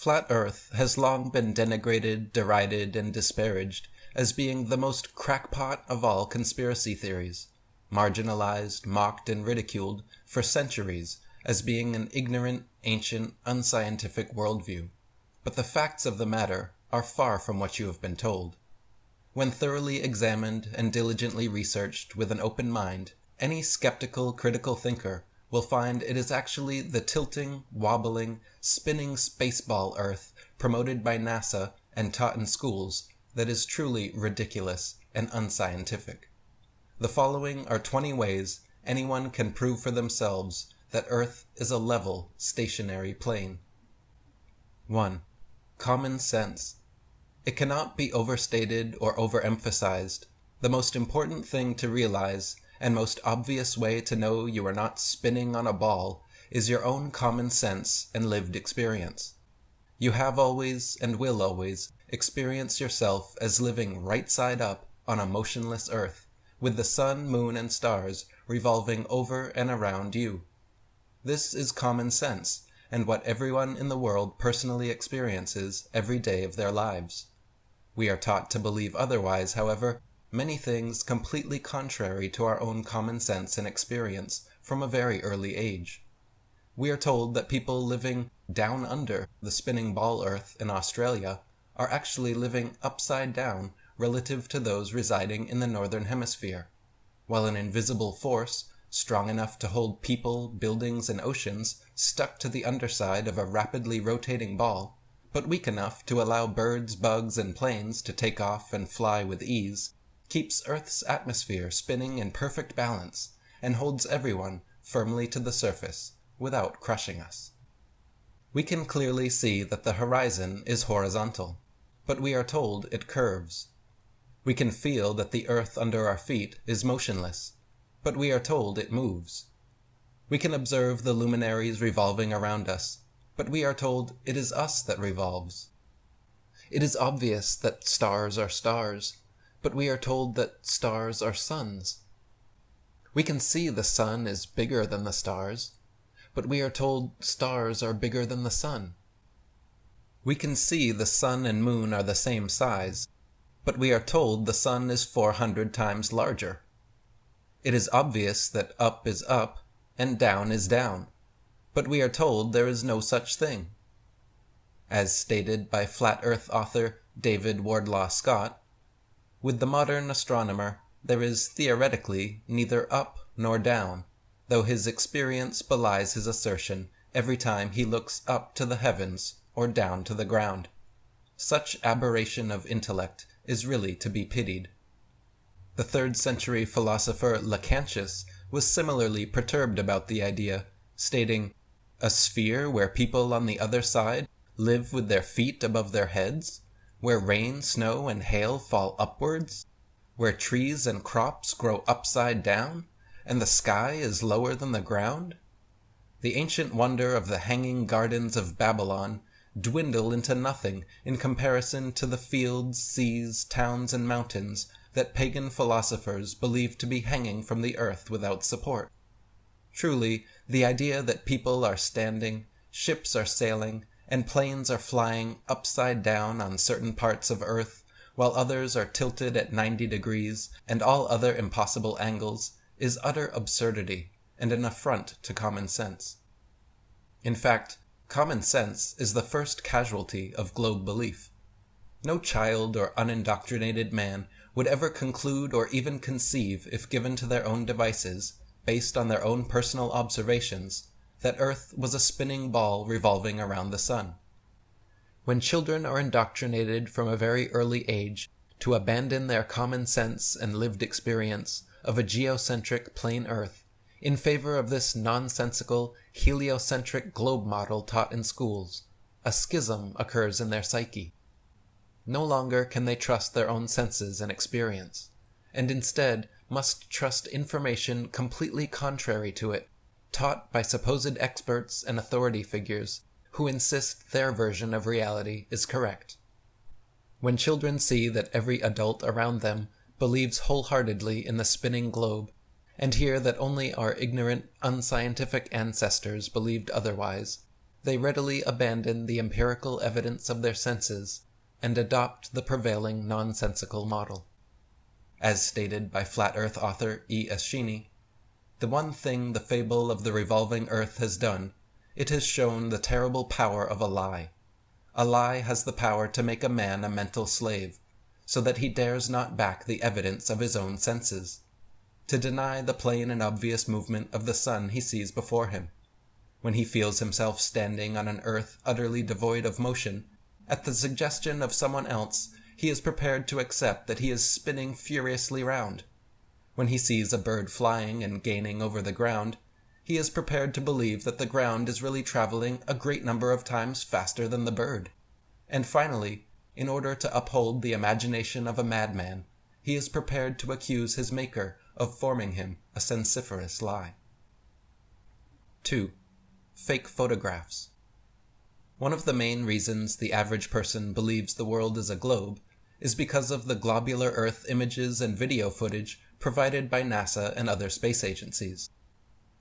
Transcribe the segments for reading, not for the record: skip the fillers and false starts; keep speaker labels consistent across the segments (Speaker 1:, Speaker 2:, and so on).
Speaker 1: Flat Earth has long been denigrated, derided, and disparaged as being the most crackpot of all conspiracy theories, marginalized, mocked, and ridiculed for centuries as being an ignorant, ancient, unscientific worldview. But the facts of the matter are far from what you have been told. When thoroughly examined and diligently researched with an open mind, any skeptical, critical thinker will find it is actually the tilting, wobbling, spinning spaceball Earth promoted by NASA and taught in schools that is truly ridiculous and unscientific. The following are 20 ways anyone can prove for themselves that Earth is a level, stationary plane. 1. Common sense. It cannot be overstated or overemphasized. The most important thing to realize and most obvious way to know you are not spinning on a ball is your own common sense and lived experience. You have always and will always experience yourself as living right side up on a motionless earth, with the sun, moon, and stars revolving over and around you. This is common sense, and what everyone in the world personally experiences every day of their lives. We are taught to believe otherwise, however, many things completely contrary to our own common sense and experience from a very early age. We are told that people living down under the spinning ball Earth in Australia are actually living upside down relative to those residing in the northern hemisphere, while an invisible force, strong enough to hold people, buildings, and oceans stuck to the underside of a rapidly rotating ball, but weak enough to allow birds, bugs, and planes to take off and fly with ease, keeps Earth's atmosphere spinning in perfect balance and holds everyone firmly to the surface without crushing us. We can clearly see that the horizon is horizontal, but we are told it curves. We can feel that the earth under our feet is motionless, but we are told it moves. We can observe the luminaries revolving around us, but we are told it is us that revolves. It is obvious that stars are stars, but we are told that stars are suns. We can see the sun is bigger than the stars, but we are told stars are bigger than the sun. We can see the sun and moon are the same size, but we are told the sun is 400 times larger. It is obvious that up is up and down is down, but we are told there is no such thing. As stated by Flat Earth author David Wardlaw Scott, with the modern astronomer there is theoretically neither up nor down, though his experience belies his assertion every time he looks up to the heavens or down to the ground. Such aberration of intellect is really to be pitied. The 3rd century philosopher Lactantius was similarly perturbed about the idea, stating, "A sphere where people on the other side live with their feet above their heads, where rain, snow, and hail fall upwards, where trees and crops grow upside down, and the sky is lower than the ground? The ancient wonder of the hanging gardens of Babylon dwindle into nothing in comparison to the fields, seas, towns, and mountains that pagan philosophers believed to be hanging from the earth without support. Truly, the idea that people are standing, ships are sailing, and planes are flying upside down on certain parts of Earth, while others are tilted at 90 degrees and all other impossible angles, is utter absurdity and an affront to common sense. In fact, common sense is the first casualty of globe belief. No child or unindoctrinated man would ever conclude or even conceive, if given to their own devices, based on their own personal observations, that Earth was a spinning ball revolving around the sun. When children are indoctrinated from a very early age to abandon their common sense and lived experience of a geocentric plane Earth in favor of this nonsensical, heliocentric globe model taught in schools, a schism occurs in their psyche. No longer can they trust their own senses and experience, and instead must trust information completely contrary to it, taught by supposed experts and authority figures who insist their version of reality is correct. When children see that every adult around them believes wholeheartedly in the spinning globe, and hear that only our ignorant, unscientific ancestors believed otherwise, They readily abandon the empirical evidence of their senses and adopt the prevailing nonsensical model. As stated by Flat Earth author E. Eschini, the one thing the fable of the revolving earth has done, it has shown the terrible power of a lie. A lie has the power to make a man a mental slave, so that he dares not back the evidence of his own senses, to deny the plain and obvious movement of the sun he sees before him. When he feels himself standing on an earth utterly devoid of motion, at the suggestion of someone else, he is prepared to accept that he is spinning furiously round. When he sees a bird flying and gaining over the ground, he is prepared to believe that the ground is really traveling a great number of times faster than the bird. And finally, in order to uphold the imagination of a madman, he is prepared to accuse his maker of forming him a sensiferous lie. 2. Fake photographs. One of the main reasons the average person believes the world is a globe is because of the globular Earth images and video footage provided by NASA and other space agencies.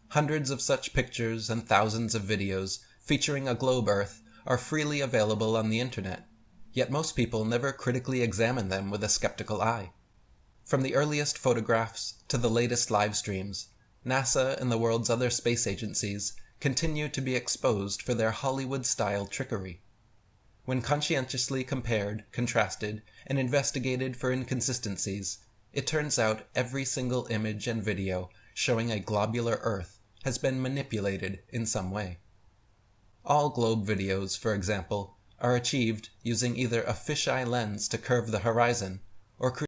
Speaker 1: Hundreds of such pictures and thousands of videos featuring a globe Earth are freely available on the internet, yet most people never critically examine them with a skeptical eye. From the earliest photographs to the latest live streams, NASA and the world's other space agencies continue to be exposed for their Hollywood-style trickery. When conscientiously compared, contrasted, and investigated for inconsistencies, it turns out every single image and video showing a globular Earth has been manipulated in some way. All globe videos, for example, are achieved using either a fisheye lens to curve the horizon or